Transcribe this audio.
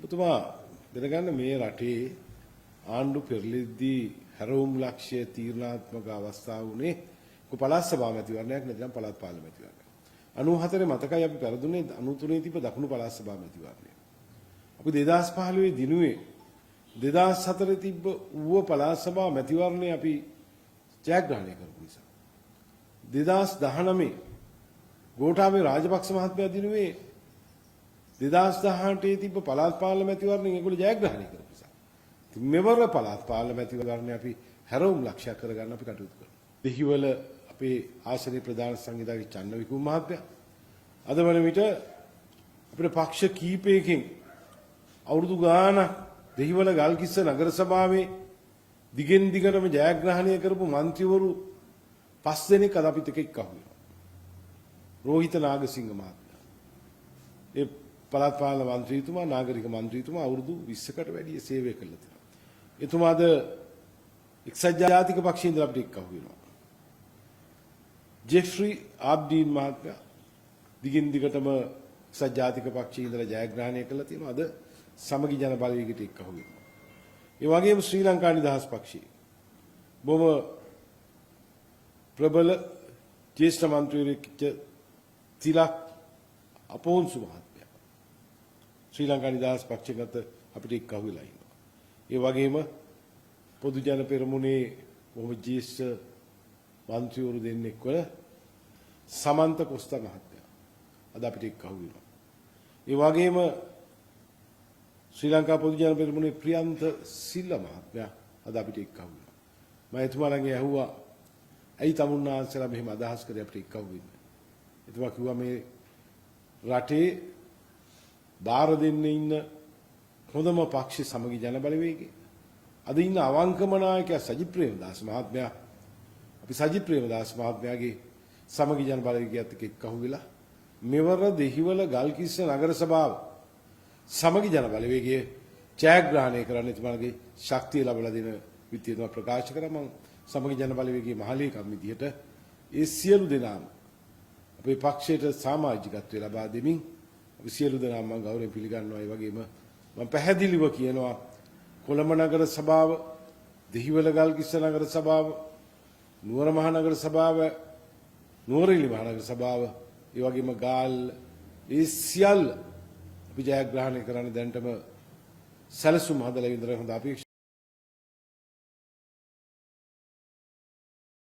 ඔබතුමා දැනගන්න මේ රටේ ආණ්ඩු පෙරලිද්දී හැරවුම් ලක්ෂ්‍ය තීරණාත්මක අවස්ථාව උනේ පළාත් සභා මැතිවරණයක් නැත්නම් පළාත් පාර්ලිමේන්තු මැතිවරණයක්. 94 මතකයි අපි පෙරදුනේ 93 තිබ්බ දකුණු පළාත් සභා මැතිවරණය. අපි 2015 දිනුවේ 2004 තිබ්බ ඌව පළාත් සභා මැතිවරණය අපි ජයග්‍රහණය කරපු නිසා. 2019 ගෝඨාභය රාජපක්ෂ මහත්මයා දිනුවේ 2018 තිබ්බ පළාත් පාර්ලිමේන්තු මැතිවරණයෙන් ඒගොල්ලෝ ජයග්‍රහණය කරපු නිසා. ඉතින් මෙවර පළාත් පාර්ලිමේන්තු මැතිවරණය අපි හැරවුම් ලක්ෂ්‍යයක් කරගන්න අපි කටයුතු කරනවා. දෙහිවල අපේ ආසනීය ප්‍රධාන සංවිධායක චන්න විකුම් මහත්මයා අද වන විට අපේ පක්ෂ කීපයකින් අවුරුදු ගාණක් දෙහිවල ගල්කිස්ස නගර සභාවේ දිගෙන් දිගටම ජයග්‍රහණය කරපු മന്ത്രിවරු 5 දෙනෙක් අද අපිට එක්ක අහු වෙනවා. රෝහිත නාගසිංහ මහත්මයා. ඒ පළාත් පාලන മന്ത്രിතුමා නාගරික മന്ത്രിතුමා අවුරුදු 20කට වැඩි සේවය කළා තියෙනවා. එතුමාද එක්සත් ජාතික පක්ෂයේ ඉඳලා අපිට එක්ක අහු වෙනවා. ජෙෆ්රි ආබ්ඩීන් මහත්මයා දිගින් දිගටම එක්සත් ජාතික පක්ෂයේ ඉඳලා ජයග්‍රහණය කළා තියෙනවා. අද සමගි ජන බලවේගයට එක්ක අහු වෙනවා. ඒ වගේම ශ්‍රී ලංකා නිදහස් පක්ෂයේ බොහොම ප්‍රබල ජ්‍යෙෂ්ඨ මන්ත්‍රීවරයෙක් තිලක් අපොන්සු මහත්මයා ශ්‍රී ලංකා නිදහස් පක්ෂයකට අපිට එක්ක අහු වෙලා ඉන්නවා. ඒ වගේම පොදු ජන පෙරමුණේ බොහොම ජ්‍යෙෂ්ඨ මන්ත්‍රීවරු දෙන්නෙක් වල සමන්ත කොස්තා මහත්මයා අද අපිට එක්ක අහු වෙනවා. ඒ වගේම ශ්‍රී ලංකා පොදු ජන පෙරමුණේ ප්‍රියන්ත සිල්ල මහත්මයා අද අපිට එක්ක අහු වෙනවා. මම එතුමාලගේ ඇහුවා ඇයි තමුන්නාන්සලා මෙහෙම අදහස් කරේ අපිට එක්ක අහු වෙන්නේ. එතුමා කිව්වා මේ රටේ බාර දෙන්න ඉන්න හොඳම පක්ෂ සමගි ජන බලවේගය. අද ඉන්න අවංකම නායකයා සජිත් ප්‍රේමදාස මහත්මයා අපි සජිත් ප්‍රේමදාස මහත්මයාගේ සමගි ජන බලවේගයත් එක්ක අහු වෙලා මෙවර දෙහිවල ගල්කිස්ස නගර සභාව සමගි ජන බලවේගයේ ජයග්‍රහණය කරන්න එතුමාගේ ශක්තිය ලැබලා දෙන විදියට ප්‍රකාශ කරා. මම සමගි ජන බලවේගයේ මහලේකම් විදියට ඒ සියලු දෙනාම අපේ පක්ෂයට සමාජිකත්වය ලබා දෙමින් අපි සියලු දෙනාම මම ගෞරවයෙන් පිළිගන්නවා. ඒ වගේම මම පැහැදිලිව කියනවා කොළඹ නගර සභාව, දෙහිවල ගල්කිස්ස නගර සභාව, නුවර මහනගර සභාව, නුවරඑළිය මහනගර සභාව, ඒ වගේම ගාල් ඒ සියල්ල අපි ජයග්‍රහණය කරන්න දැන්ටම සැලසුම් හදලා ඉඳලා හොඳ අපේක්ෂා